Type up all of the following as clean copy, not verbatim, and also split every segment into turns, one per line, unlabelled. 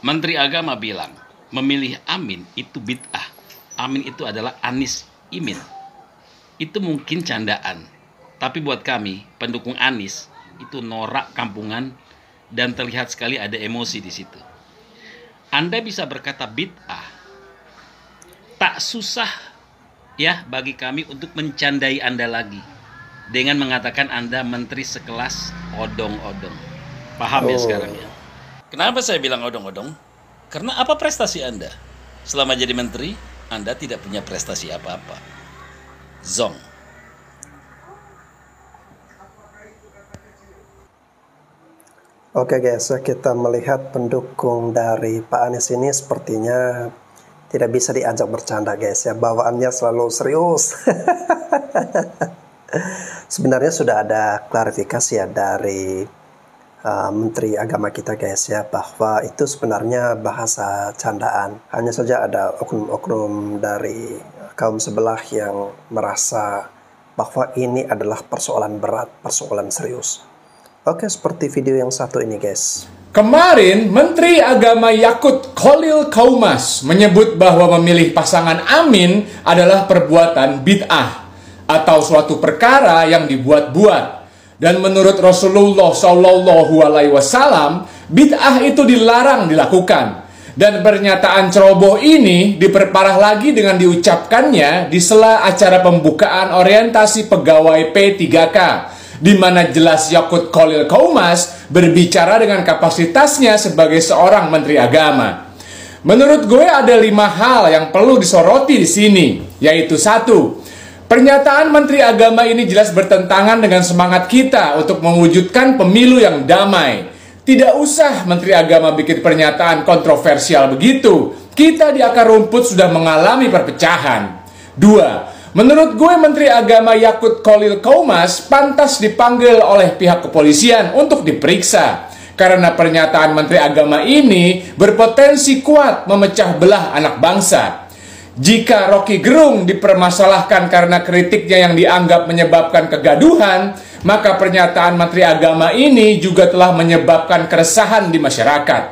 Menteri Agama bilang memilih Amin itu bid'ah. Amin itu adalah Anies Imin. Itu mungkin candaan. Tapi buat kami, pendukung Anies, itu norak kampungan dan terlihat sekali ada emosi di situ. Anda bisa berkata bid'ah. Tak susah ya bagi kami untuk mencandai Anda lagi dengan mengatakan Anda menteri sekelas odong-odong. Paham ya sekarang ya? Kenapa saya bilang odong-odong? Karena apa prestasi Anda? Selama jadi menteri, Anda tidak punya prestasi apa-apa. Zong.
Oke guys, kita melihat pendukung dari Pak Anies ini sepertinya tidak bisa diajak bercanda guys ya. Bawaannya selalu serius. Sebenarnya sudah ada klarifikasi ya dari Menteri Agama kita guys ya, bahwa itu sebenarnya bahasa candaan. Hanya saja ada oknum-oknum dari kaum sebelah yang merasa bahwa ini adalah persoalan berat, persoalan serius. Oke, seperti video yang satu ini guys.
Kemarin Menteri Agama Yakut Khalil Qaumas menyebut bahwa memilih pasangan Amin adalah perbuatan bid'ah atau suatu perkara yang dibuat-buat. Dan menurut Rasulullah Shallallahu Alaihi Wasallam, bid'ah itu dilarang dilakukan. Dan pernyataan ceroboh ini diperparah lagi dengan diucapkannya di sela acara pembukaan orientasi pegawai P3K, di mana jelas Yakut Khalil Qaumas berbicara dengan kapasitasnya sebagai seorang menteri agama. Menurut gue ada 5 hal yang perlu disoroti di sini, yaitu 1. Pernyataan menteri agama ini jelas bertentangan dengan semangat kita untuk mewujudkan pemilu yang damai. Tidak usah menteri agama bikin pernyataan kontroversial begitu. Kita di akar rumput sudah mengalami perpecahan. 2. Menurut gue Menteri Agama Yakut Khalil Qaumas pantas dipanggil oleh pihak kepolisian untuk diperiksa. Karena pernyataan Menteri Agama ini berpotensi kuat memecah belah anak bangsa. Jika Rocky Gerung dipermasalahkan karena kritiknya yang dianggap menyebabkan kegaduhan, maka pernyataan Menteri Agama ini juga telah menyebabkan keresahan di masyarakat.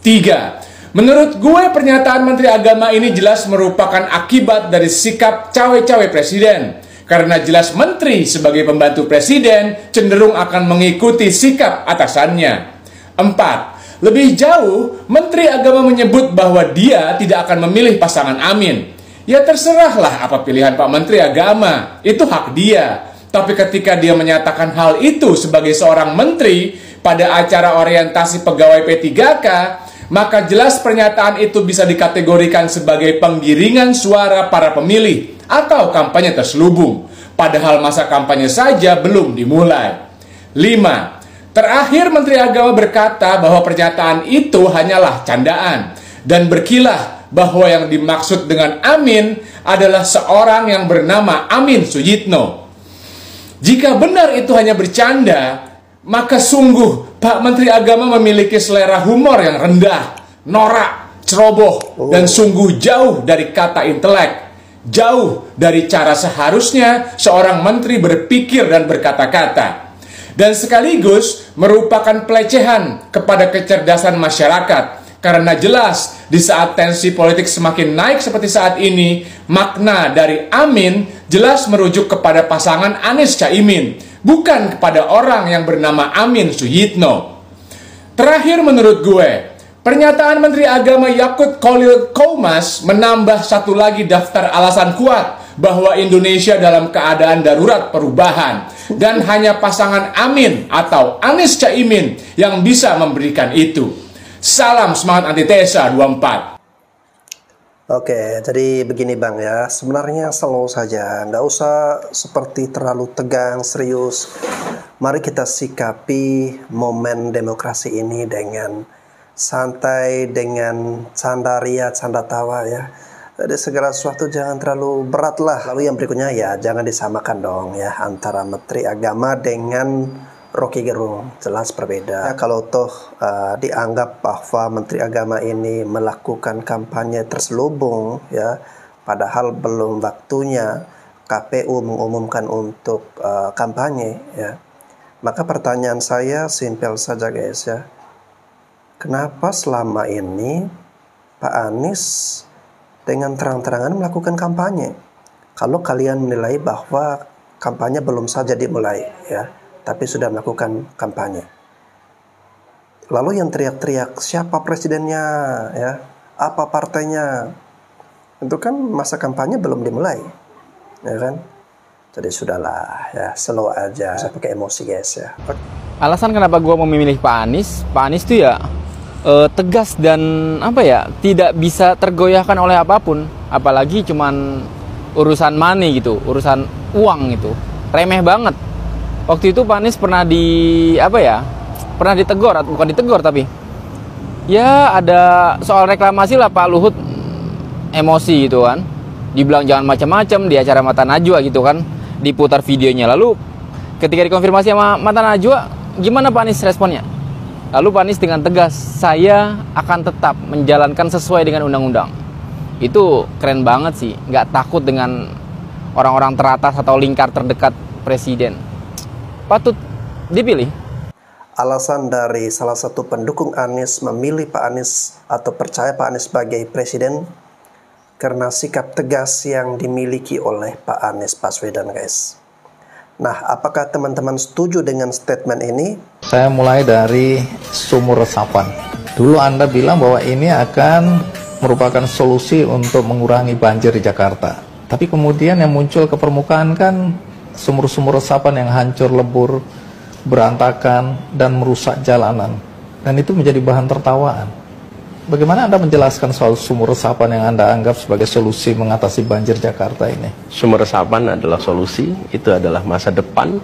3. Menurut gue pernyataan Menteri Agama ini jelas merupakan akibat dari sikap cawe-cawe presiden. Karena jelas menteri sebagai pembantu presiden cenderung akan mengikuti sikap atasannya. 4. Lebih jauh, Menteri Agama menyebut bahwa dia tidak akan memilih pasangan Amin. Ya terserahlah apa pilihan Pak Menteri Agama, itu hak dia. Tapi ketika dia menyatakan hal itu sebagai seorang menteri pada acara orientasi pegawai P3K, maka jelas pernyataan itu bisa dikategorikan sebagai penggiringan suara para pemilih atau kampanye terselubung, padahal masa kampanye saja belum dimulai. 5. Terakhir Menteri Agama berkata bahwa pernyataan itu hanyalah candaan dan berkilah bahwa yang dimaksud dengan Amin adalah seorang yang bernama Amin Suyitno. Jika benar itu hanya bercanda, maka sungguh Pak Menteri Agama memiliki selera humor yang rendah, norak, ceroboh, dan sungguh jauh dari kata intelek. Jauh dari cara seharusnya seorang menteri berpikir dan berkata-kata. Dan sekaligus merupakan pelecehan kepada kecerdasan masyarakat. Karena jelas di saat tensi politik semakin naik seperti saat ini, makna dari Amin jelas merujuk kepada pasangan Anies Caimin, bukan kepada orang yang bernama Amin Suyitno. Terakhir menurut gue, pernyataan Menteri Agama Yakut Khalil Qaumas menambah satu lagi daftar alasan kuat bahwa Indonesia dalam keadaan darurat perubahan dan hanya pasangan Amin atau Anies Caimin yang bisa memberikan itu. Salam semangat antitesa 24.
Oke, jadi begini Bang ya, sebenarnya slow saja, nggak usah seperti terlalu tegang, serius. Mari kita sikapi momen demokrasi ini dengan santai, dengan canda ria, canda tawa ya. Jadi segala sesuatu jangan terlalu berat lah. Lalu yang berikutnya ya, jangan disamakan dong ya antara Menteri Agama dengan Rocky Gerung, jelas berbeda. Ya, kalau toh dianggap bahwa Menteri Agama ini melakukan kampanye terselubung ya, padahal belum waktunya KPU mengumumkan untuk kampanye ya. Maka pertanyaan saya simpel saja guys ya. kenapa selama ini Pak Anies dengan terang-terangan melakukan kampanye? Kalau kalian menilai bahwa kampanye belum saja dimulai, ya, tapi sudah melakukan kampanye. Lalu yang teriak-teriak, siapa presidennya, ya, apa partainya? Itu kan masa kampanye belum dimulai, ya kan? Jadi sudahlah, ya, slow aja, saya pakai emosi guys ya.
Alasan kenapa gue memilih Pak Anies tuh ya tegas dan apa ya, tidak bisa tergoyahkan oleh apapun, apalagi cuman urusan money gitu, urusan uang itu remeh banget. Waktu itu Pak Anies pernah pernah ditegur, bukan ditegur tapi ya ada soal reklamasi lah, Pak Luhut emosi gitu kan, dibilang jangan macam-macam di acara Mata Najwa gitu kan, diputar videonya. Lalu ketika dikonfirmasi sama Mata Najwa, gimana Pak Anies responnya? Lalu Pak Anies dengan tegas, saya akan tetap menjalankan sesuai dengan undang-undang. Itu keren banget sih, nggak takut dengan orang-orang teratas atau lingkar terdekat presiden. Patut dipilih.
Alasan dari salah satu pendukung Anies memilih Pak Anies atau percaya Pak Anies sebagai presiden karena sikap tegas yang dimiliki oleh Pak Anies Baswedan, guys. Nah, apakah teman-teman setuju dengan statement ini?
Saya mulai dari sumur resapan. Dulu Anda bilang bahwa ini akan merupakan solusi untuk mengurangi banjir di Jakarta. Tapi kemudian yang muncul ke permukaan kan sumur-sumur resapan yang hancur lebur, berantakan, dan merusak jalanan. Dan itu menjadi bahan tertawaan. Bagaimana Anda menjelaskan soal sumur resapan yang Anda anggap sebagai solusi mengatasi banjir Jakarta ini?
Sumur resapan adalah solusi, itu adalah masa depan.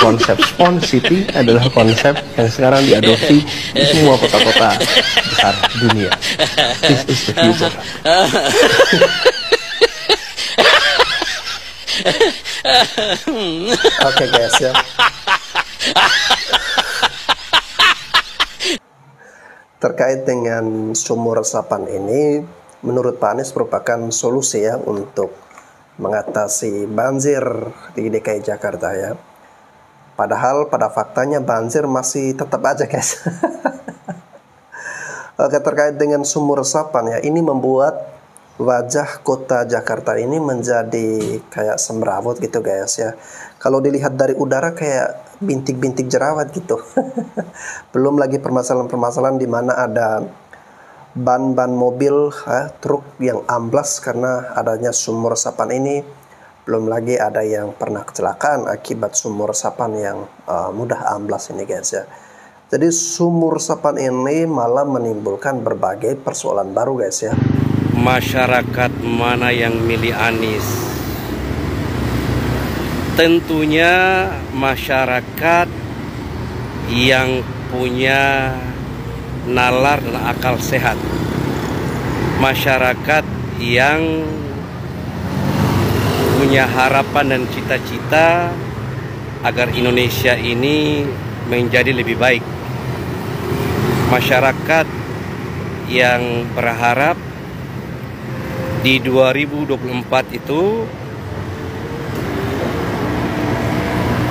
Konsep Spawn City adalah konsep yang sekarang diadopsi di semua kota-kota besar dunia. This is the future.
Oke guys ya. Terkait dengan sumur resapan ini, menurut Pak Anies merupakan solusi ya untuk mengatasi banjir di DKI Jakarta ya. Padahal pada faktanya banjir masih tetap aja guys. Oke, terkait dengan sumur resapan ya, ini membuat wajah kota Jakarta ini menjadi kayak semrawut gitu guys ya. Kalau dilihat dari udara kayak bintik-bintik jerawat gitu. Belum lagi permasalahan-permasalahan di mana ada ban-ban mobil, truk yang amblas karena adanya sumur resapan ini. Belum lagi ada yang pernah kecelakaan akibat sumur resapan yang mudah amblas ini guys ya. Jadi sumur resapan ini malah menimbulkan berbagai persoalan baru guys ya.
Masyarakat mana yang milih Anies? Tentunya masyarakat yang punya nalar dan akal sehat. Masyarakat yang punya harapan dan cita-cita agar Indonesia ini menjadi lebih baik. Masyarakat yang berharap di 2024 itu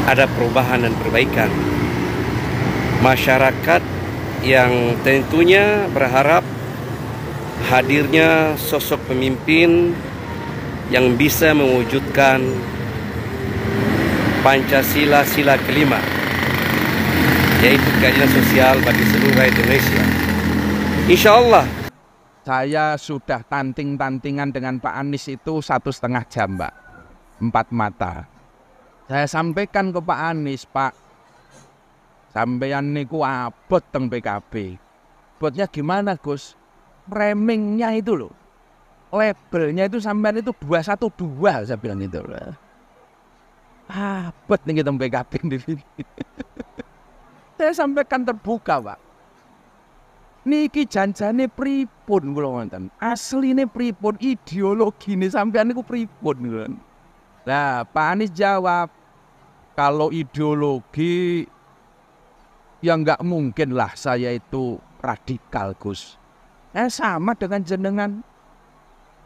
ada perubahan dan perbaikan. Masyarakat yang tentunya berharap hadirnya sosok pemimpin yang bisa mewujudkan Pancasila sila kelima, yaitu keadilan sosial bagi seluruh rakyat Indonesia. Insya Allah.
Saya sudah tanting-tantingan dengan Pak Anies itu 1,5 jam, Pak. 4 mata. Saya sampaikan ke Pak Anies, Pak, sampeyan niku abot teng PKB. Botnya gimana, Gus? Framingnya itu loh. Labelnya itu sampean itu 212, saya bilang itu. Abot nih kita PKB di sini. Saya sampaikan terbuka, Pak. Niki janjane pripun kula wonten. Asline pripun, ideologine sampean niku pripun kula. Nah, Pak Anies jawab, kalau ideologi ya nggak mungkin lah saya itu radikal, Gus. Sama dengan jenengan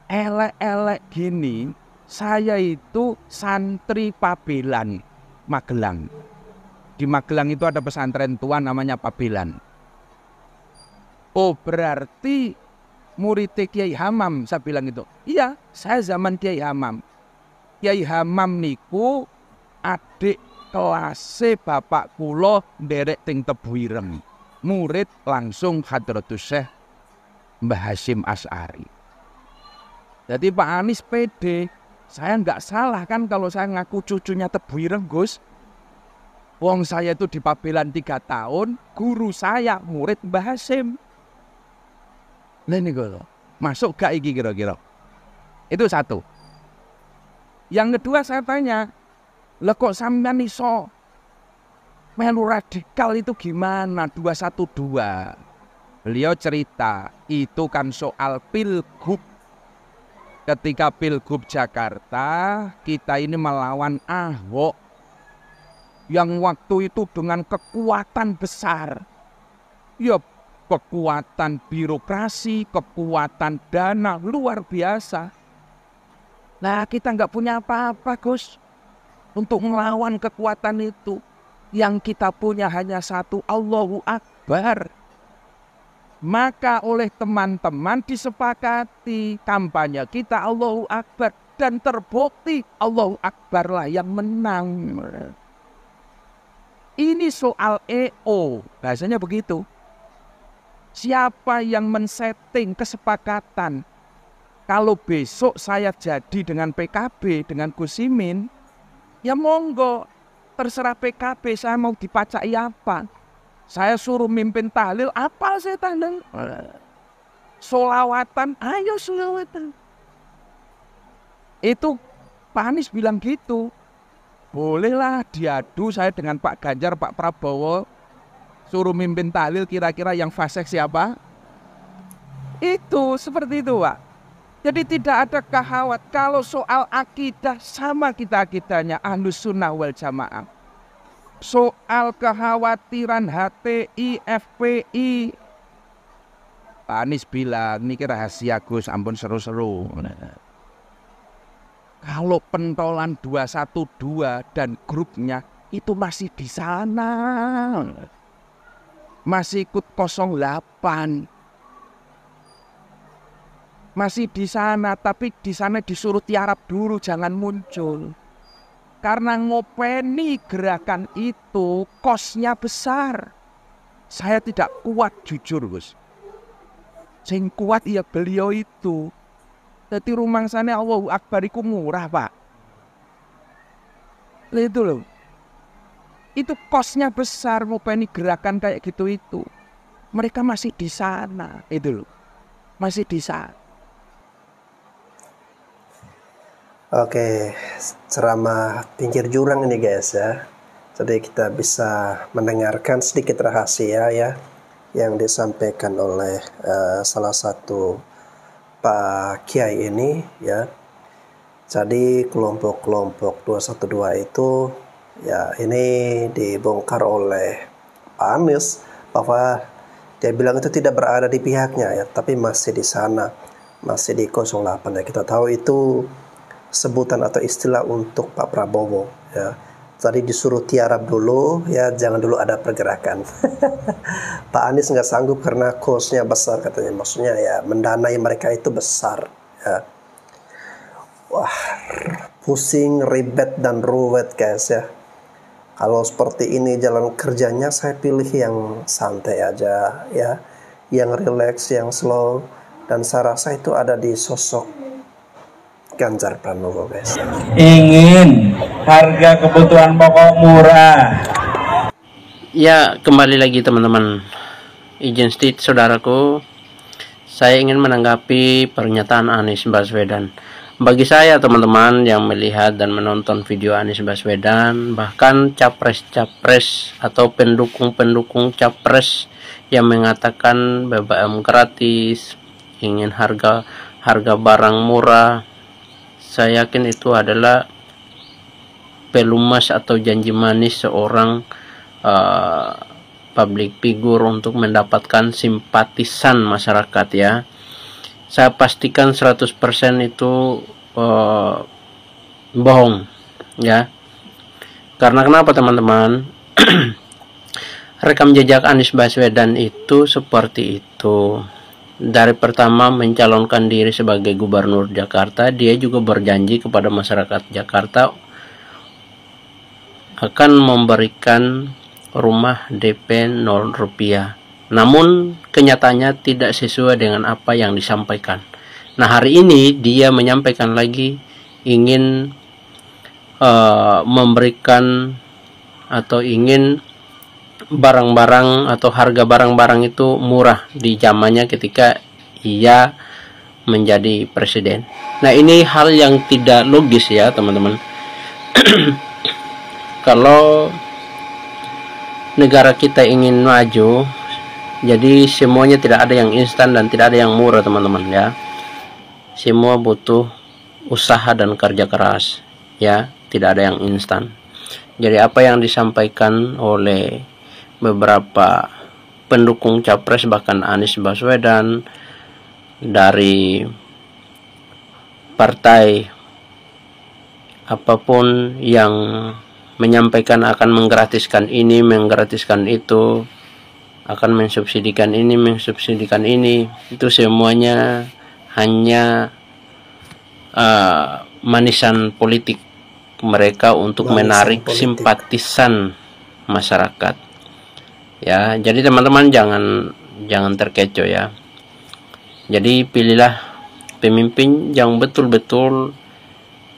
elek-elek gini, saya itu santri Pabelan Magelang. Di Magelang itu ada pesantren tua namanya Pabelan. Oh, berarti murid Kiai Hamam, saya bilang itu. Iya, saya zaman Kiai Hamam. Kiai Hamam niku adik kelas bapak kula nderek ting Tebu Ireng. Murid langsung Hadratus Syekh Mbah Hasyim Asy'ari. Jadi Pak Anies pede, saya nggak salah kan kalau saya ngaku cucunya Tebu Ireng, Gus. Wong saya itu di Pabelan 3 tahun, guru saya murid Mbah Hasyim. Lah niku lho, masuk gak iki kira-kira? Itu satu. Yang kedua saya tanya, lah kok sampean iso melu radikal itu gimana 212? Beliau cerita, itu kan soal pilgub. Ketika pilgub Jakarta, kita ini melawan Ahok yang waktu itu dengan kekuatan besar. Ya, kekuatan birokrasi, kekuatan dana luar biasa. Nah, kita nggak punya apa-apa, Gus, untuk melawan kekuatan itu. Yang kita punya hanya satu, Allahu Akbar. Maka oleh teman-teman disepakati kampanye kita Allahu Akbar. Dan terbukti Allahu Akbar lah yang menang. Ini soal EO, bahasanya begitu. Siapa yang men-setting kesepakatan? Kalau besok saya jadi dengan PKB, dengan Gus Imin, ya monggo, terserah PKB saya mau dipacai apa. Saya suruh mimpin tahlil, apa saya tahlil? Solawatan, ayo solawatan. Itu Pak Anies bilang gitu. Bolehlah diadu saya dengan Pak Ganjar, Pak Prabowo, suruh mimpin tahlil, kira-kira yang fasik siapa? Itu, seperti itu Pak. Jadi tidak ada kehawat. Kalau soal akidah sama kita akidahnya Ahlus Sunnah wal Jamaah. Soal kekhawatiran HTI, FPI, Pak Anies bilang, ini rahasia Gus, ampun seru-seru. Kalau pentolan 212 dan grupnya itu masih di sana. Masih ikut 08. Masih di sana, tapi di sana disuruh tiarap dulu, jangan muncul. Karena ngopeni gerakan itu kosnya besar. Saya tidak kuat jujur, Gus. Sing kuat ya beliau itu. Jadi rumangsane Allahu Akbar iku murah, Pak. Itu loh. Itu kosnya besar ngopeni gerakan kayak gitu itu. Mereka masih di sana, itu loh. Masih di sana.
Oke, ceramah pinggir jurang ini guys ya. Jadi kita bisa mendengarkan sedikit rahasia ya yang disampaikan oleh salah satu Pak Kiai ini ya. Jadi kelompok-kelompok 212 itu ya ini dibongkar oleh Pak Anies bahwa dia bilang itu tidak berada di pihaknya ya, tapi masih di sana, masih di 08 ya. Kita tahu itu sebutan atau istilah untuk Pak Prabowo ya. Tadi disuruh tiarap dulu ya, jangan dulu ada pergerakan. Pak Anies nggak sanggup karena kosnya besar katanya, maksudnya ya mendanai mereka itu besar ya. Wah, pusing, ribet dan ruwet guys ya. Kalau seperti ini jalan kerjanya, saya pilih yang santai aja ya, yang relax, yang slow, dan saya rasa itu ada di sosok Ganjar Pranowo guys.
Ingin harga kebutuhan pokok murah.
Ya, kembali lagi teman-teman. Izin sedikit saudaraku, saya ingin menanggapi pernyataan Anies Baswedan. Bagi saya teman-teman yang melihat dan menonton video Anies Baswedan, bahkan capres-capres atau pendukung-pendukung capres yang mengatakan BBM gratis, ingin harga barang murah, saya yakin itu adalah pelumas atau janji manis seorang public figure untuk mendapatkan simpatisan masyarakat ya. Saya pastikan 100% itu bohong ya. Karena kenapa teman-teman? Rekam jejak Anies Baswedan itu seperti itu. Dari pertama mencalonkan diri sebagai gubernur Jakarta, dia juga berjanji kepada masyarakat Jakarta akan memberikan rumah DP 0 rupiah. Namun kenyataannya tidak sesuai dengan apa yang disampaikan. Nah, hari ini dia menyampaikan lagi ingin memberikan atau ingin barang-barang atau harga barang-barang itu murah di zamannya ketika ia menjadi presiden. Nah, ini hal yang tidak logis ya teman-teman. Kalau negara kita ingin maju, jadi semuanya tidak ada yang instan dan tidak ada yang murah teman-teman ya. Semua butuh usaha dan kerja keras ya, tidak ada yang instan. Jadi apa yang disampaikan oleh beberapa pendukung capres bahkan Anies Baswedan dari partai apapun yang menyampaikan akan menggratiskan ini, menggratiskan itu, akan mensubsidikan ini, mensubsidikan ini, itu semuanya hanya manisan politik mereka untuk menarik simpatisan masyarakat. Ya, jadi teman-teman jangan terkecoh ya. Jadi pilihlah pemimpin yang betul-betul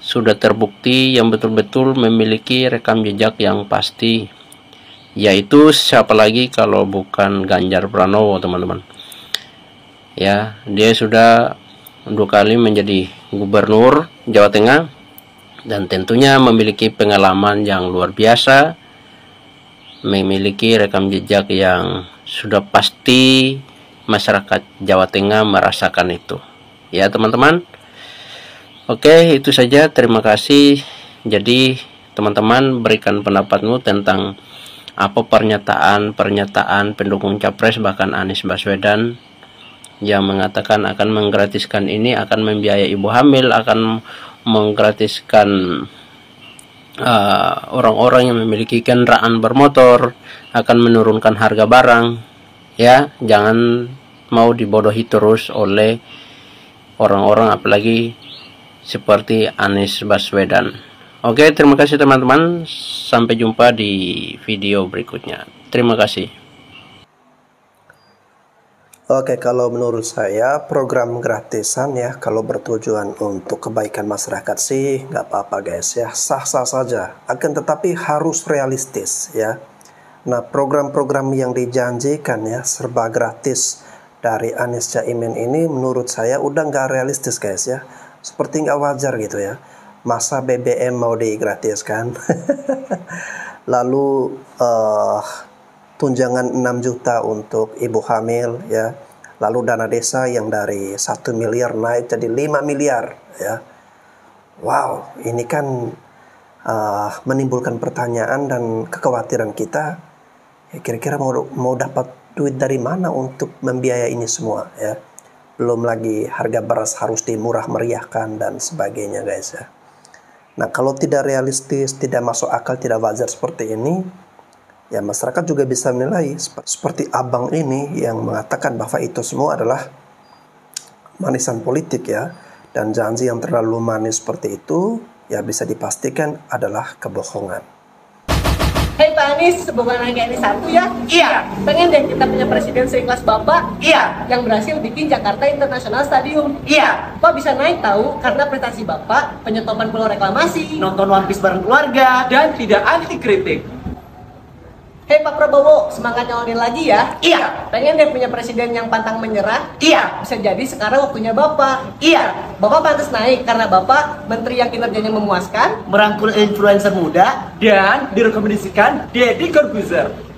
sudah terbukti, yang betul-betul memiliki rekam jejak yang pasti. Yaitu siapa lagi kalau bukan Ganjar Pranowo, teman-teman. Ya, dia sudah 2 kali menjadi gubernur Jawa Tengah dan tentunya memiliki pengalaman yang luar biasa, memiliki rekam jejak yang sudah pasti masyarakat Jawa Tengah merasakan itu ya teman-teman. Oke, itu saja, terima kasih. Jadi teman-teman berikan pendapatmu tentang apa pernyataan pendukung capres bahkan Anies Baswedan yang mengatakan akan menggratiskan ini, akan membiayai ibu hamil, akan menggratiskan orang-orang yang memiliki kendaraan bermotor, akan menurunkan harga barang ya. Jangan mau dibodohi terus oleh orang-orang apalagi seperti Anies Baswedan. Oke, terima kasih teman-teman, sampai jumpa di video berikutnya. Terima kasih.
Oke, kalau menurut saya program gratisan ya, kalau bertujuan untuk kebaikan masyarakat sih nggak apa-apa guys ya, sah-sah saja. Akan tetapi harus realistis ya. Nah, program-program yang dijanjikan ya serba gratis dari Anies Caimin ini menurut saya udah nggak realistis guys ya. Seperti nggak wajar gitu ya. Masa BBM mau digratiskan? Lalu tunjangan 6 juta untuk ibu hamil ya, lalu dana desa yang dari 1 miliar naik jadi 5 miliar ya. Wow, ini kan menimbulkan pertanyaan dan kekhawatiran kita ya, kira-kira mau dapat duit dari mana untuk membiayai ini semua ya. Belum lagi harga beras harus dimurah meriahkan dan sebagainya guys ya. Nah, kalau tidak realistis, tidak masuk akal, tidak wajar seperti ini, ya masyarakat juga bisa menilai seperti abang ini yang mengatakan bahwa itu semua adalah manisan politik ya, dan janji yang terlalu manis seperti itu ya bisa dipastikan adalah kebohongan.
Hei Pak Anies, bukan hanya ini satu ya? Iya. Pengen deh kita punya presiden seikhlas Bapak? Iya. Yang berhasil bikin Jakarta International Stadium? Iya. Pak bisa naik tahu karena prestasi Bapak penyetopan pulau reklamasi, nonton One Piece bareng keluarga, dan tidak anti kritik. Hei Pak Prabowo, semangat nyalonin lagi ya? Iya. Pengen deh punya presiden yang pantang menyerah? Iya. Bisa jadi sekarang waktunya Bapak? Iya. Bapak pantas naik karena Bapak menteri yang kinerjanya memuaskan, merangkul influencer muda, dan direkomendasikan Deddy Corbuzier.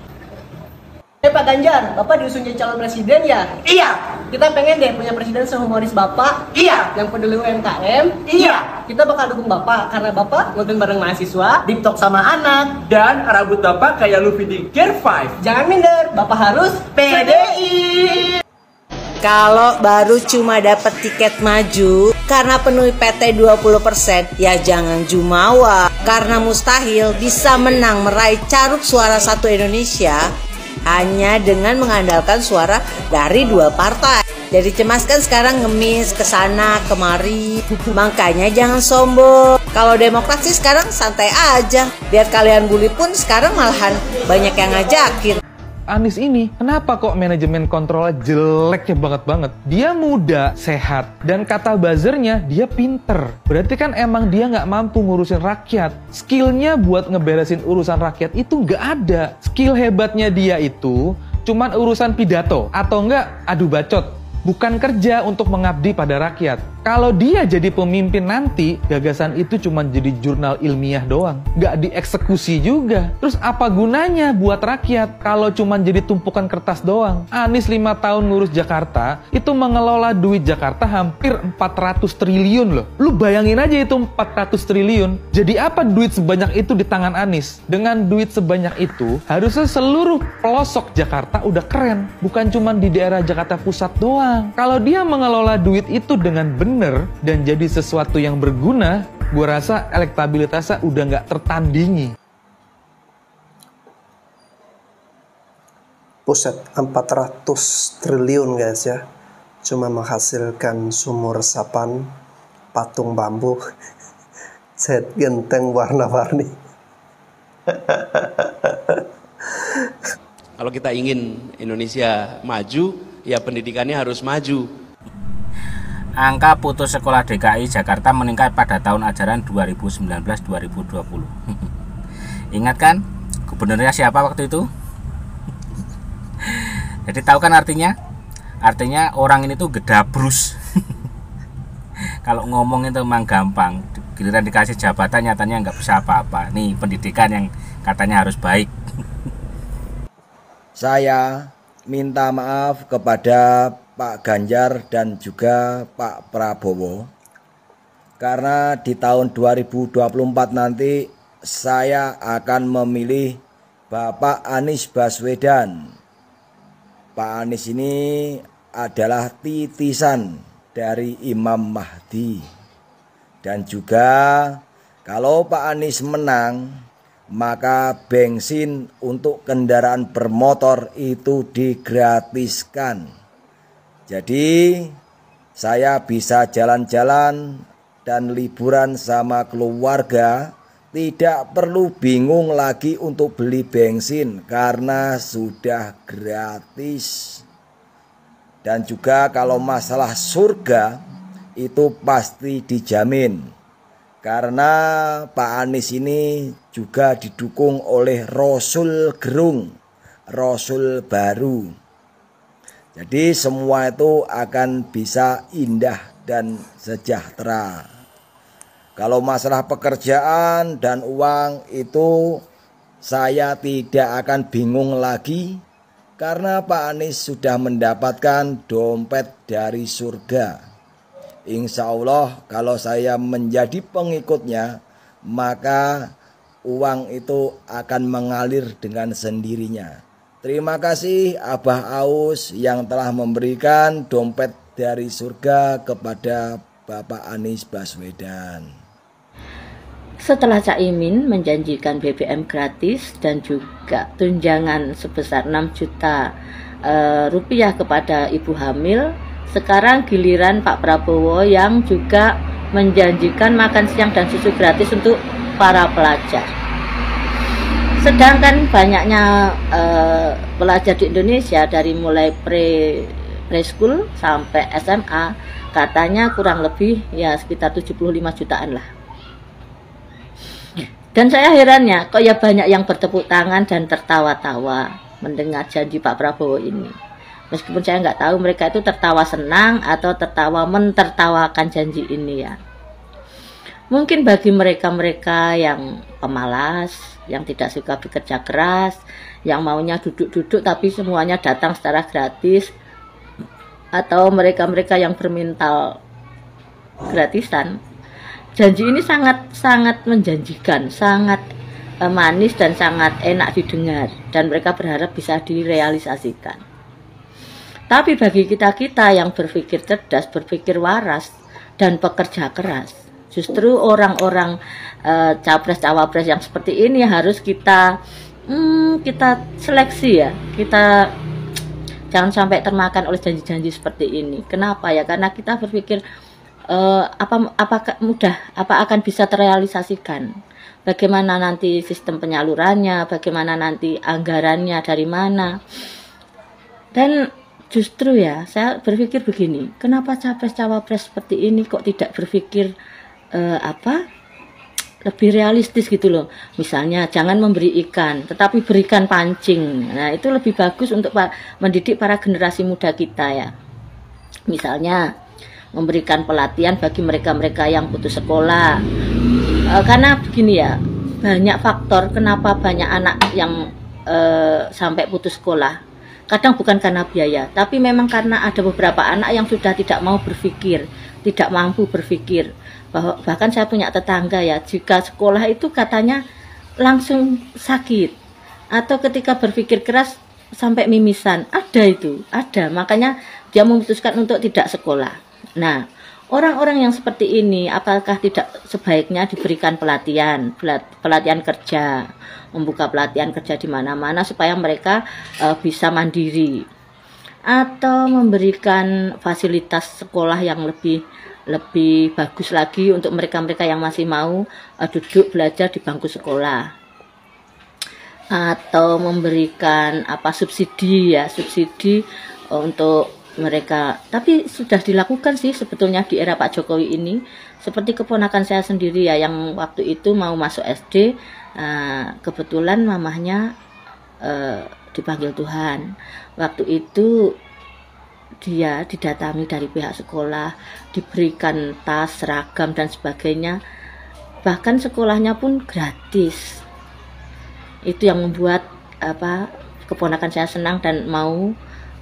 Hei Pak Ganjar, Bapak diusung jadi calon presiden ya? Iya. Kita pengen deh punya presiden sehumoris Bapak? Iya. Yang peduli UMKM? Iya. Kita bakal dukung Bapak karena Bapak ngonten bareng mahasiswa, TikTok sama anak, dan rambut Bapak kayak Luffy di Gear 5. Jangan minder, Bapak harus PDI.
Kalau baru cuma dapat tiket maju, karena penuhi PT 20%, ya jangan jumawa. Karena mustahil bisa menang meraih caruk suara satu Indonesia hanya dengan mengandalkan suara dari 2 partai. Jadi cemaskan sekarang ngemis ke sana kemari. Makanya jangan sombong. Kalau demokrasi sekarang santai aja. Lihat kalian bully pun sekarang malahan banyak yang ngajakin.
Anies ini, kenapa kok manajemen kontrolnya jeleknya banget? Dia muda, sehat, dan kata buzzernya dia pinter. Berarti kan emang dia nggak mampu ngurusin rakyat. Skillnya buat ngeberesin urusan rakyat itu nggak ada. Skill hebatnya dia itu cuman urusan pidato atau enggak adu bacot. Bukan kerja untuk mengabdi pada rakyat. Kalau dia jadi pemimpin nanti, gagasan itu cuma jadi jurnal ilmiah doang. Nggak dieksekusi juga. Terus apa gunanya buat rakyat kalau cuma jadi tumpukan kertas doang? Anies 5 tahun ngurus Jakarta, itu mengelola duit Jakarta hampir 400 triliun loh. Lu bayangin aja itu 400 triliun. Jadi apa duit sebanyak itu di tangan Anies? Dengan duit sebanyak itu, harusnya seluruh pelosok Jakarta udah keren. Bukan cuma di daerah Jakarta Pusat doang. Kalau dia mengelola duit itu dengan benar dan jadi sesuatu yang berguna, gue rasa elektabilitasnya udah nggak tertandingi.
Buset, 400 triliun guys ya. Cuma menghasilkan sumur resapan, patung bambu, set genteng warna-warni.
Kalau kita ingin Indonesia maju, ya pendidikannya harus maju.
Angka putus sekolah DKI Jakarta meningkat pada tahun ajaran 2019-2020. Ingat kan gubernurnya siapa waktu itu? Jadi tahu kan artinya? Artinya orang ini tuh gedabrus. Kalau ngomong itu memang gampang, giliran dikasih jabatan nyatanya nggak bisa apa-apa. Nih pendidikan yang katanya harus baik.
Saya minta maaf kepada Pak Ganjar dan juga Pak Prabowo karena di tahun 2024 nanti saya akan memilih Bapak Anies Baswedan. Pak Anies ini adalah titisan dari Imam Mahdi. Dan juga kalau Pak Anies menang, maka bensin untuk kendaraan bermotor itu digratiskan. Jadi saya bisa jalan-jalan dan liburan sama keluarga, tidak perlu bingung lagi untuk beli bensin karena sudah gratis. Dan juga kalau masalah surga itu pasti dijamin. Karena Pak Anies ini juga didukung oleh Rasul Gerung, Rasul baru. Jadi semua itu akan bisa indah dan sejahtera. Kalau masalah pekerjaan dan uang itu saya tidak akan bingung lagi. Karena Pak Anies sudah mendapatkan dompet dari surga. Insya Allah kalau saya menjadi pengikutnya, maka uang itu akan mengalir dengan sendirinya. Terima kasih Abah Aus yang telah memberikan dompet dari surga kepada Bapak Anies Baswedan.
Setelah Caimin menjanjikan BBM gratis dan juga tunjangan sebesar 6 juta rupiah kepada ibu hamil, sekarang giliran Pak Prabowo yang juga menjanjikan makan siang dan susu gratis untuk para pelajar. Sedangkan banyaknya pelajar di Indonesia dari mulai preschool sampai SMA katanya kurang lebih ya sekitar 75 jutaan lah. Dan saya herannya kok ya banyak yang bertepuk tangan dan tertawa-tawa mendengar janji Pak Prabowo ini. Meskipun saya nggak tahu mereka itu tertawa senang atau tertawa mentertawakan janji ini ya. Mungkin bagi mereka-mereka yang pemalas, yang tidak suka bekerja keras, yang maunya duduk-duduk tapi semuanya datang secara gratis, atau mereka-mereka yang bermental gratisan, janji ini sangat menjanjikan, sangat manis dan sangat enak didengar, dan mereka berharap bisa direalisasikan. Tapi bagi kita-kita yang berpikir cerdas, berpikir waras, dan pekerja keras. Justru orang-orang capres-cawapres yang seperti ini harus kita seleksi ya. Kita jangan sampai termakan oleh janji-janji seperti ini. Kenapa ya? Karena kita berpikir apa akan bisa terrealisasikan? Bagaimana nanti sistem penyalurannya? Bagaimana nanti anggarannya dari mana? Dan justru ya, saya berpikir begini, kenapa capres-cawapres seperti ini kok tidak berpikir lebih realistis gitu loh. Misalnya jangan memberi ikan, tetapi berikan pancing. Nah, itu lebih bagus untuk mendidik para generasi muda kita ya. Misalnya memberikan pelatihan bagi mereka-mereka yang putus sekolah. Karena begini ya, banyak faktor kenapa banyak anak yang sampai putus sekolah. Kadang bukan karena biaya, tapi memang karena ada beberapa anak yang sudah tidak mau berpikir, tidak mampu berpikir. Bahkan saya punya tetangga ya, jika sekolah itu katanya langsung sakit, atau ketika berpikir keras sampai mimisan, ada, makanya dia memutuskan untuk tidak sekolah. Nah, orang-orang yang seperti ini apakah tidak sebaiknya diberikan pelatihan kerja, membuka pelatihan kerja di mana-mana supaya mereka bisa mandiri, atau memberikan fasilitas sekolah yang lebih bagus lagi untuk mereka-mereka yang masih mau duduk belajar di bangku sekolah, atau memberikan subsidi untuk mereka. Tapi sudah dilakukan sih sebetulnya di era Pak Jokowi ini, seperti keponakan saya sendiri ya, yang waktu itu mau masuk SD, kebetulan mamahnya dipanggil Tuhan. Waktu itu dia didatangi dari pihak sekolah, diberikan tas, seragam dan sebagainya, bahkan sekolahnya pun gratis. Itu yang membuat keponakan saya senang dan mau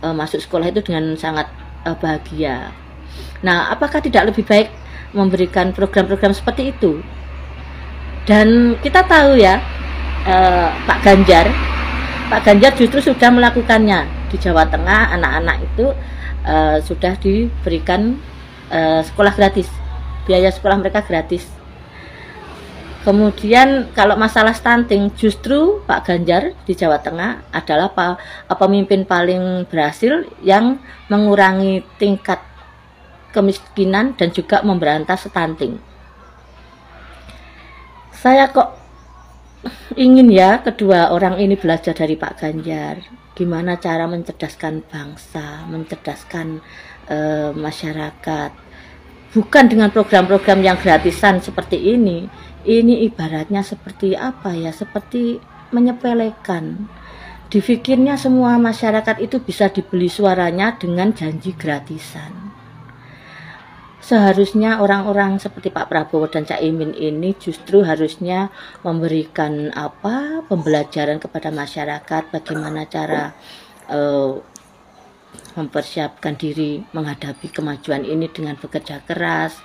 masuk sekolah itu dengan sangat bahagia. Nah, apakah tidak lebih baik memberikan program-program seperti itu? Dan kita tahu ya, Pak Ganjar justru sudah melakukannya di Jawa Tengah. Anak-anak itu sudah diberikan sekolah gratis, biaya sekolah mereka gratis. Kemudian kalau masalah stunting, justru Pak Ganjar di Jawa Tengah adalah pemimpin paling berhasil yang mengurangi tingkat kemiskinan dan juga memberantas stunting. Saya kok ingin ya kedua orang ini belajar dari Pak Ganjar, gimana cara mencerdaskan bangsa, mencerdaskan masyarakat, bukan dengan program-program yang gratisan seperti ini. Ini ibaratnya seperti seperti menyepelekan. Dipikirnya semua masyarakat itu bisa dibeli suaranya dengan janji gratisan. Seharusnya orang-orang seperti Pak Prabowo dan Cak Imin ini justru harusnya memberikan pembelajaran kepada masyarakat bagaimana cara mempersiapkan diri menghadapi kemajuan ini dengan bekerja keras,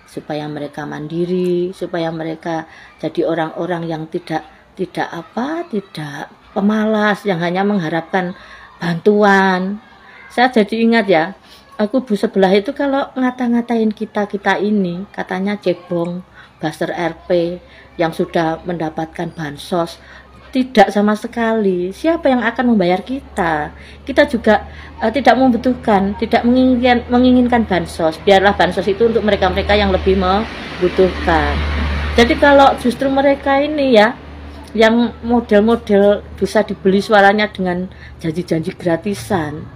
supaya mereka mandiri, supaya mereka jadi orang-orang yang tidak pemalas, yang hanya mengharapkan bantuan. Saya jadi ingat ya, kubu sebelah itu kalau ngata-ngatain kita ini, katanya cebong, buzzer RP yang sudah mendapatkan bansos. Tidak sama sekali. Siapa yang akan membayar kita? Kita juga tidak membutuhkan, tidak menginginkan bansos. Biarlah bansos itu untuk mereka-mereka yang lebih membutuhkan. Jadi kalau justru mereka ini ya, yang model-model bisa dibeli suaranya dengan janji-janji gratisan,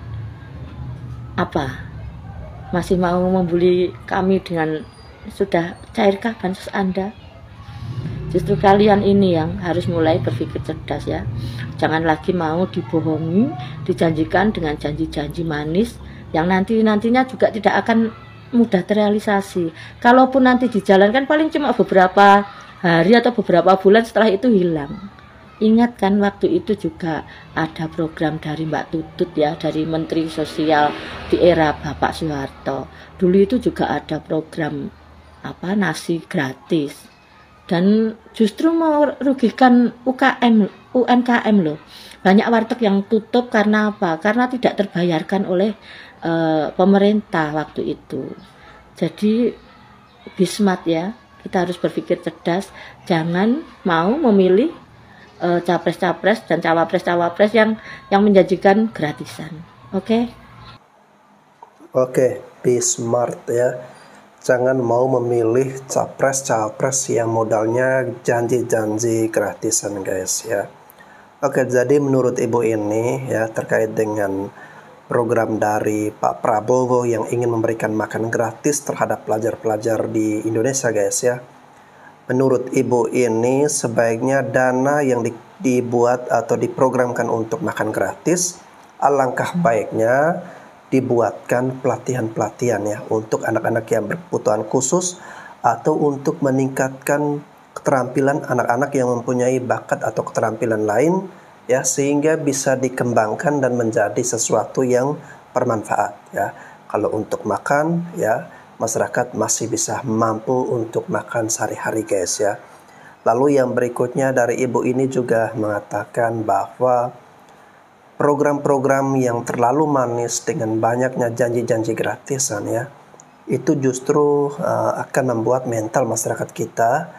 masih mau membuli kami dengan sudah cairkah bansos Anda? Justru kalian ini yang harus mulai berpikir cerdas ya. Jangan lagi mau dibohongi, dijanjikan dengan janji-janji manis yang nantinya juga tidak akan mudah terrealisasi. Kalaupun nanti dijalankan paling cuma beberapa hari atau beberapa bulan, setelah itu hilang. Ingat kan waktu itu juga ada program dari Mbak Tutut ya, dari Menteri Sosial di era Bapak Soeharto. Dulu itu juga ada program nasi gratis. Dan justru merugikan UMKM loh. Banyak warteg yang tutup karena apa? Karena tidak terbayarkan oleh pemerintah waktu itu. Jadi be smart ya. Kita harus berpikir cerdas, jangan mau memilih capres-capres dan cawapres-cawapres yang menjanjikan gratisan. Oke?
Oke, be smart ya. Jangan mau memilih capres-cawapres yang modalnya janji-janji gratisan guys ya. Oke, jadi menurut ibu ini ya terkait dengan program dari Pak Prabowo yang ingin memberikan makan gratis terhadap pelajar-pelajar di Indonesia guys ya. Menurut ibu ini sebaiknya dana yang dibuat atau diprogramkan untuk makan gratis, alangkah baiknya dibuatkan pelatihan-pelatihan ya untuk anak-anak yang berkebutuhan khusus atau untuk meningkatkan keterampilan anak-anak yang mempunyai bakat atau keterampilan lain ya, sehingga bisa dikembangkan dan menjadi sesuatu yang bermanfaat ya. Kalau untuk makan ya, masyarakat masih bisa mampu untuk makan sehari-hari guys ya. Lalu yang berikutnya dari ibu ini juga mengatakan bahwa program-program yang terlalu manis dengan banyaknya janji-janji gratisan ya, itu justru akan membuat mental masyarakat kita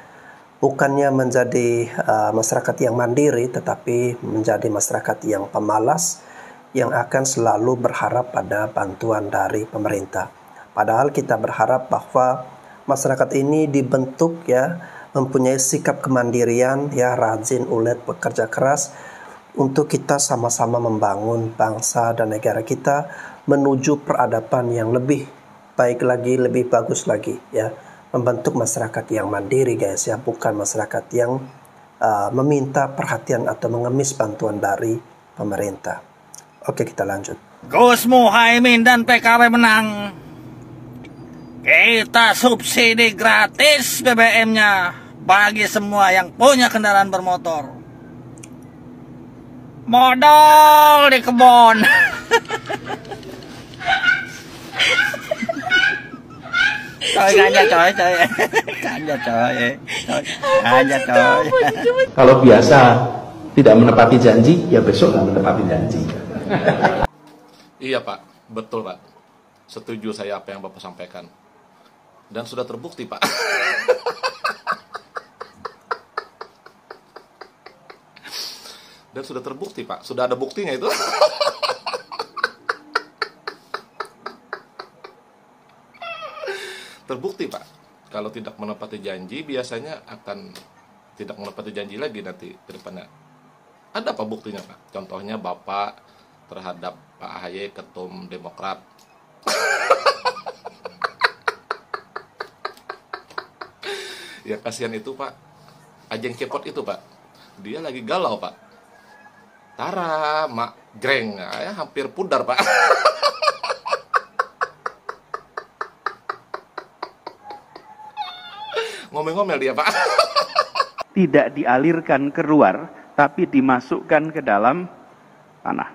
bukannya menjadi masyarakat yang mandiri, tetapi menjadi masyarakat yang pemalas, yang akan selalu berharap pada bantuan dari pemerintah. Padahal kita berharap bahwa masyarakat ini dibentuk ya, mempunyai sikap kemandirian ya, rajin, ulet, bekerja keras, untuk kita sama-sama membangun bangsa dan negara kita menuju peradaban yang lebih baik lagi, lebih bagus lagi ya. Membentuk masyarakat yang mandiri guys ya, bukan masyarakat yang meminta perhatian atau mengemis bantuan dari pemerintah. Oke, kita lanjut.
Gus Muhaimin dan PKB menang. Kita subsidi gratis BBM-nya bagi semua yang punya kendaraan bermotor. Modal di kebon.
Kalau biasa tidak menepati janji, ya besok nggak menepati janji.
Iya Pak, betul Pak. Setuju saya apa yang Bapak sampaikan. Dan sudah terbukti Pak. Dan sudah terbukti Pak, sudah ada buktinya itu. Terbukti Pak, kalau tidak menepati janji biasanya akan tidak menepati janji lagi nanti ke depannya. Ada apa buktinya Pak? Contohnya Bapak terhadap Pak AHY ketum Demokrat. Ya kasihan itu Pak, Ajeng Cepot itu Pak, dia lagi galau Pak. Tara, mak greng, ya hampir pudar Pak. Ngomel-ngomel dia Pak.
Tidak dialirkan keluar, tapi dimasukkan ke dalam tanah.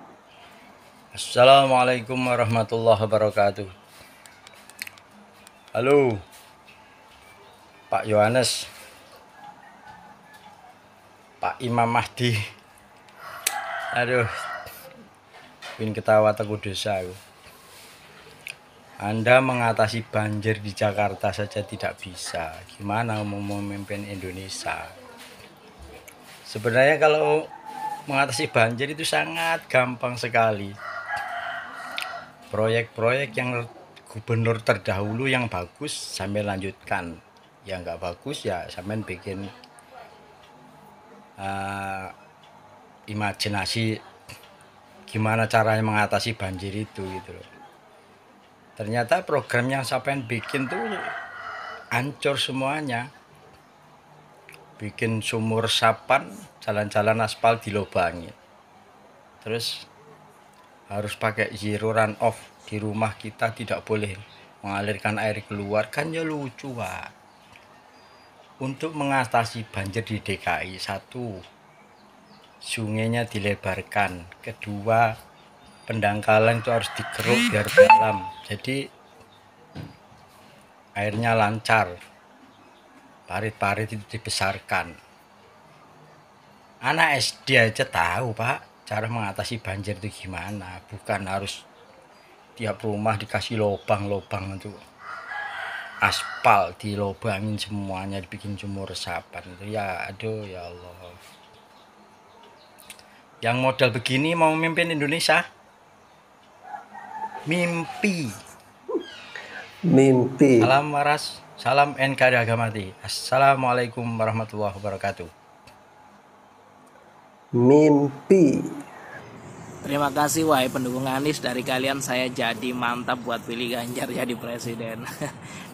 Assalamualaikum warahmatullahi wabarakatuh. Halo Pak Yohanes, Pak Imam Mahdi. Aduh, bikin ketawa teguh dosa aku. Anda mengatasi banjir di Jakarta saja tidak bisa, gimana mau memimpin Indonesia? Sebenarnya kalau mengatasi banjir itu sangat gampang sekali. Proyek-proyek yang gubernur terdahulu yang bagus sambil lanjutkan, yang nggak bagus ya sambil bikin imajinasi gimana caranya mengatasi banjir itu gitu loh. Ternyata program yang sampean bikin tuh hancur semuanya. Bikin sumur resapan, jalan-jalan aspal dilobangi. Terus harus pakai zero run off di rumah kita, tidak boleh mengalirkan air keluar, kan ya lucu Pak. Untuk mengatasi banjir di DKI, satu, sungainya dilebarkan. Kedua, pendangkalan itu harus dikeruk biar dalam, jadi airnya lancar. Parit-parit itu dibesarkan. Anak SD aja tahu Pak cara mengatasi banjir itu gimana, bukan harus tiap rumah dikasih lubang-lubang itu. aspal dilobangin semuanya, dibikin sumur resapan itu ya, aduh ya Allah. Yang modal begini mau memimpin Indonesia, mimpi. Salam waras, salam NKRI Agamati. Assalamualaikum warahmatullahi wabarakatuh.
Mimpi.
Terima kasih wahai pendukung Anies, dari kalian saya jadi mantap buat pilih Ganjar jadi presiden.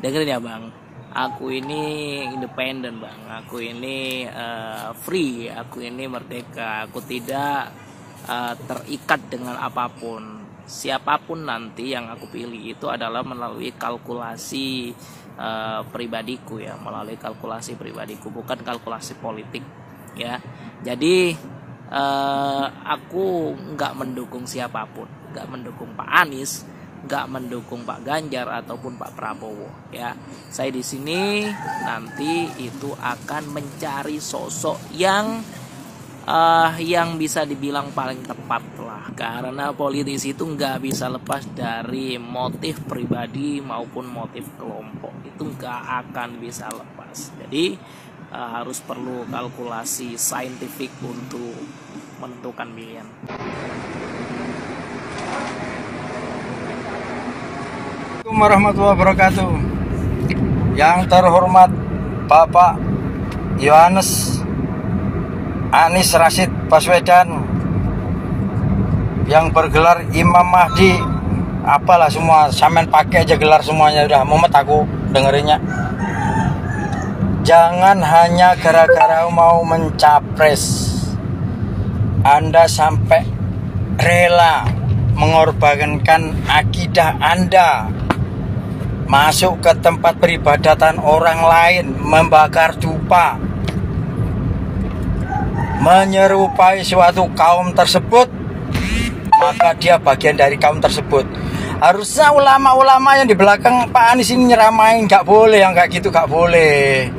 Dengerin ya bang, aku ini independen bang, aku ini free, aku ini merdeka, aku tidak terikat dengan apapun. Siapapun nanti yang aku pilih itu adalah melalui kalkulasi pribadiku ya, melalui kalkulasi pribadiku, bukan kalkulasi politik ya. Jadi aku nggak mendukung siapapun, nggak mendukung Pak Anies, nggak mendukung Pak Ganjar ataupun Pak Prabowo ya. Saya di sini nanti itu akan mencari sosok yang bisa dibilang paling tepat lah, karena politisi itu nggak bisa lepas dari motif pribadi maupun motif kelompok, itu nggak akan bisa lepas. Jadi harus perlu kalkulasi saintifik untuk menentukan pilihan.
Assalamualaikum warahmatullahi wabarakatuh. Yang terhormat Bapak Yohanes Anies Rashid Baswedan yang bergelar Imam Mahdi, apalah semua, sampean pakai aja gelar semuanya, udah mumet aku dengerinnya. Jangan hanya gara-gara mau mencapres Anda sampai rela mengorbankan akidah Anda, masuk ke tempat peribadatan orang lain, membakar dupa, menyerupai suatu kaum tersebut, maka dia bagian dari kaum tersebut. Harusnya ulama-ulama yang di belakang Pak Anies ini nyeramain, nggak boleh yang kayak gitu, nggak boleh.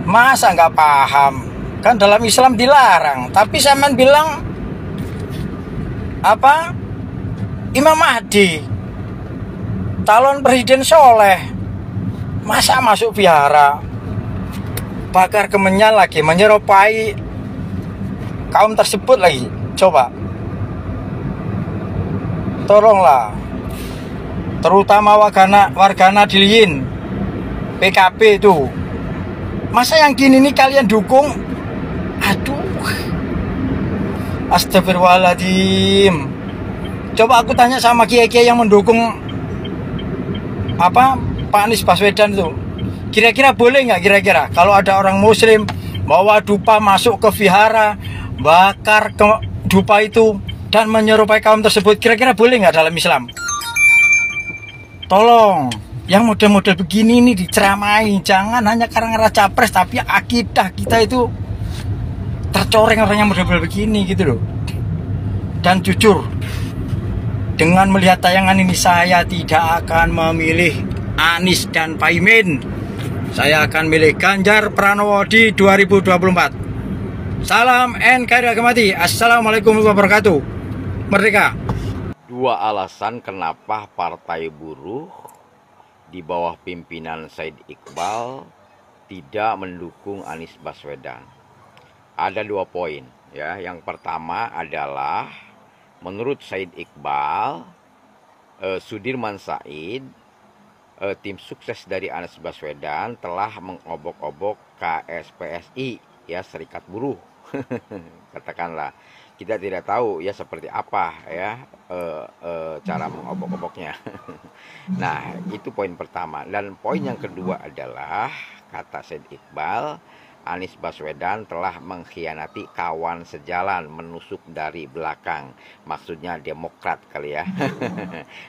Masa nggak paham? Kan dalam Islam dilarang, tapi sampean bilang apa? Imam Mahdi, calon presiden soleh, masa masuk vihara, bakar kemenyan lagi, menyerupai kaum tersebut lagi. Coba, tolonglah, terutama warga Nahdliyin, PKB itu. Masa yang gini nih kalian dukung? Aduh, astagfirullahaladzim. Coba aku tanya sama kiai-kiai yang mendukung apa Pak Anies Baswedan itu, kira-kira boleh nggak kira-kira kalau ada orang muslim bawa dupa masuk ke vihara, bakar ke dupa itu dan menyerupai kaum tersebut, kira-kira boleh nggak dalam Islam? Tolong, yang model-model begini ini diceramai, jangan hanya karena capres tapi akidah kita itu tercoreng orang yang model-model begini gitu loh. Dan jujur, dengan melihat tayangan ini saya tidak akan memilih Anies dan Pak Imin. Saya akan milih Ganjar Pranowo di 2024. Salam NKRI Agamati. Assalamualaikum warahmatullahi wabarakatuh. Merdeka.
Dua alasan kenapa Partai Buruh di bawah pimpinan Said Iqbal tidak mendukung Anies Baswedan. Ada 2 poin ya. Yang pertama adalah menurut Said Iqbal, Sudirman Said, tim sukses dari Anies Baswedan telah mengobok-obok KSPSI ya, Serikat Buruh. Katakanlah, kita tidak tahu ya seperti apa ya cara mengobok-oboknya. Nah, itu poin pertama. Dan poin yang kedua adalah kata Said Iqbal, Anies Baswedan telah mengkhianati kawan sejalan, menusuk dari belakang. Maksudnya Demokrat kali ya.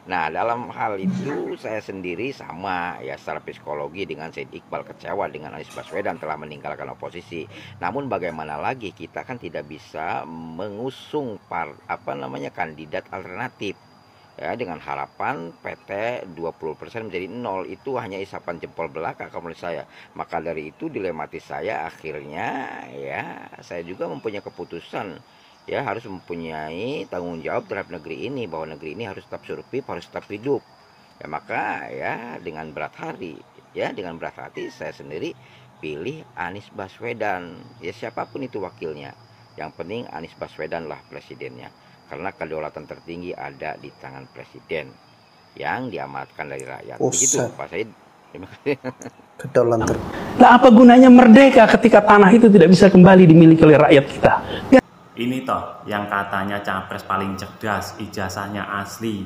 Nah, dalam hal itu saya sendiri sama ya, secara psikologi dengan Said Iqbal, kecewa dengan Anies Baswedan telah meninggalkan oposisi. Namun bagaimana lagi, kita kan tidak bisa mengusung kandidat alternatif. Ya, dengan harapan PT 20% menjadi 0, itu hanya isapan jempol belaka kalau menurut saya. Maka dari itu dilematis saya, akhirnya ya saya juga mempunyai keputusan ya, harus mempunyai tanggung jawab terhadap negeri ini, bahwa negeri ini harus tetap survive, harus tetap hidup. Ya maka ya dengan berat hati saya sendiri pilih Anies Baswedan. Ya siapapun itu wakilnya, yang penting Anies Baswedan lah presidennya, karena kedaulatan tertinggi ada di tangan presiden yang diamanatkan dari rakyat. Begitu Pak Said. Terima kasih.
Kedaulatan.
Nah, apa gunanya merdeka ketika tanah itu tidak bisa kembali dimiliki oleh rakyat kita?
Ini toh yang katanya capres paling cerdas, ijazahnya asli,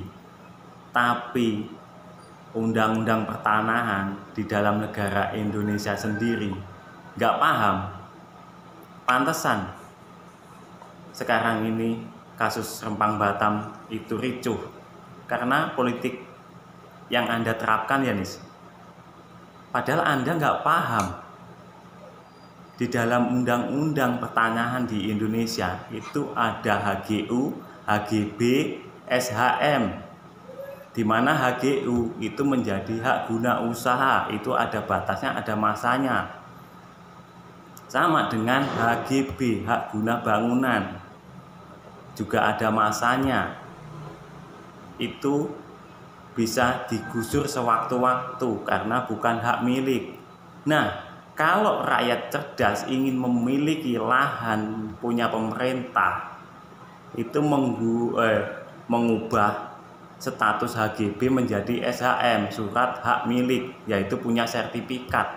tapi undang-undang pertanahan di dalam negara Indonesia sendiri nggak paham. Pantesan sekarang ini kasus Rempang Batam itu ricuh karena politik yang Anda terapkan ya Nis. Padahal Anda nggak paham. Di dalam undang-undang pertanahan di Indonesia itu ada HGU, HGB, SHM, di mana HGU itu menjadi hak guna usaha, itu ada batasnya, ada masanya. Sama dengan HGB, hak guna bangunan, juga ada masanya. Itu bisa digusur sewaktu-waktu karena bukan hak milik. Nah, kalau rakyat cerdas ingin memiliki lahan punya pemerintah, itu mengubah status HGB menjadi SHM, surat hak milik, yaitu punya sertifikat.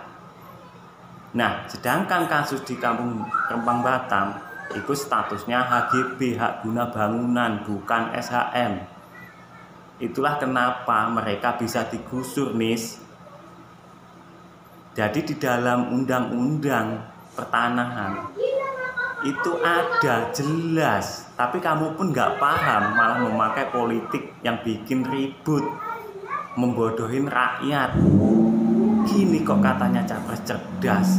Nah, sedangkan kasus di Kampung Rempang Batam itu statusnya HGB, hak guna bangunan, bukan SHM. Itulah kenapa mereka bisa digusur, Nis. Jadi di dalam undang-undang pertanahan itu ada jelas, tapi kamu pun nggak paham, malah memakai politik yang bikin ribut, membodohin rakyat. Gini kok katanya capres cerdas.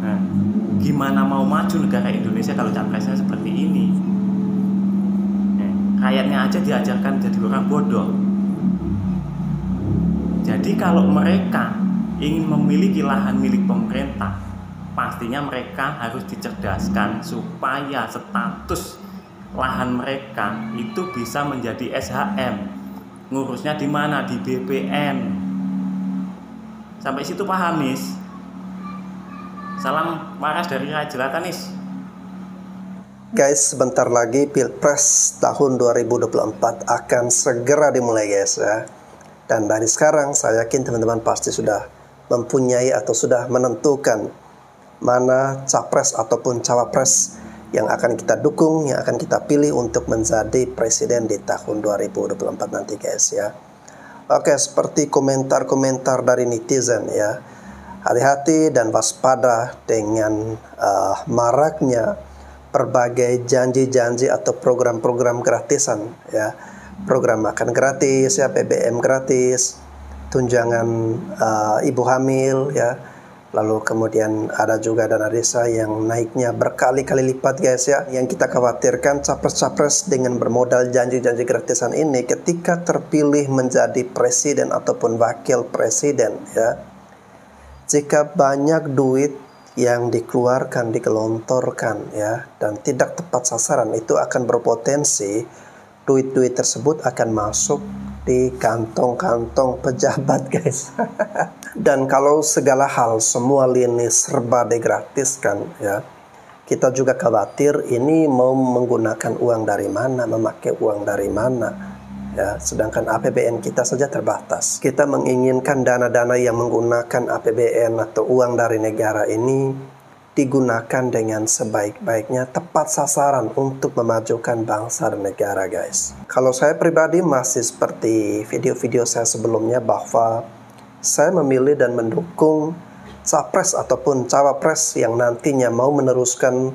Nah, gimana mau maju negara Indonesia kalau capresnya seperti ini? Rakyatnya aja diajarkan jadi orang bodoh. Jadi kalau mereka ingin memiliki lahan milik pemerintah, pastinya mereka harus dicerdaskan supaya status lahan mereka itu bisa menjadi SHM. Ngurusnya di mana? Di BPN. Sampai situ paham, Nis? Salam waras dari Raja Jelata, Nis.
Guys, sebentar lagi Pilpres tahun 2024 akan segera dimulai, guys ya. Dan dari sekarang saya yakin teman-teman pasti sudah mempunyai atau sudah menentukan mana capres ataupun cawapres yang akan kita dukung, yang akan kita pilih untuk menjadi presiden di tahun 2024 nanti, guys ya. Oke, seperti komentar-komentar dari netizen ya, hati-hati dan waspada dengan maraknya berbagai janji-janji atau program-program gratisan ya, program makan gratis ya, BBM gratis, tunjangan ibu hamil ya, lalu kemudian ada juga dana desa yang naiknya berkali-kali lipat, guys ya. Yang kita khawatirkan capres-capres dengan bermodal janji-janji gratisan ini ketika terpilih menjadi presiden ataupun wakil presiden ya, jika banyak duit yang dikeluarkan, digelontorkan ya, dan tidak tepat sasaran, itu akan berpotensi duit-duit tersebut akan masuk di kantong-kantong pejabat, guys. Dan kalau segala hal, semua lini serba digratiskan ya, kita juga khawatir ini mau menggunakan uang dari mana, memakai uang dari mana ya. Sedangkan APBN kita saja terbatas. Kita menginginkan dana-dana yang menggunakan APBN atau uang dari negara ini digunakan dengan sebaik-baiknya, tepat sasaran untuk memajukan bangsa dan negara, guys. Kalau saya pribadi masih seperti video-video saya sebelumnya, bahwa saya memilih dan mendukung capres ataupun cawapres yang nantinya mau meneruskan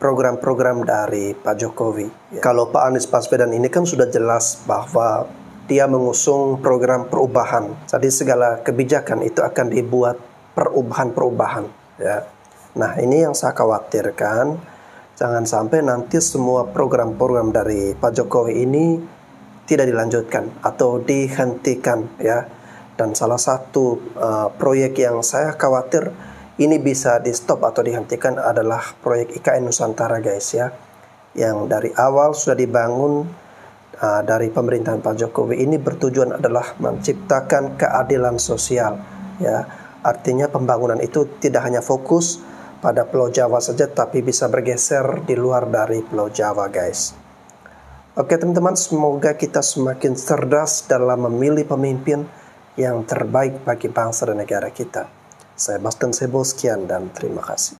program-program dari Pak Jokowi. Kalau Pak Anies Baswedan ini kan sudah jelas bahwa dia mengusung program perubahan. Jadi segala kebijakan itu akan dibuat perubahan-perubahan ya. Nah, ini yang saya khawatirkan, jangan sampai nanti semua program-program dari Pak Jokowi ini tidak dilanjutkan atau dihentikan ya. Dan salah satu proyek yang saya khawatir ini bisa di stop atau dihentikan adalah proyek IKN Nusantara, guys ya, yang dari awal sudah dibangun dari pemerintahan Pak Jokowi ini bertujuan adalah menciptakan keadilan sosial, ya. Artinya pembangunan itu tidak hanya fokus pada Pulau Jawa saja, tapi bisa bergeser di luar dari Pulau Jawa, guys. Oke teman-teman, semoga kita semakin cerdas dalam memilih pemimpin yang terbaik bagi bangsa dan negara kita. Saya Bastian Sebo, sekian dan terima kasih.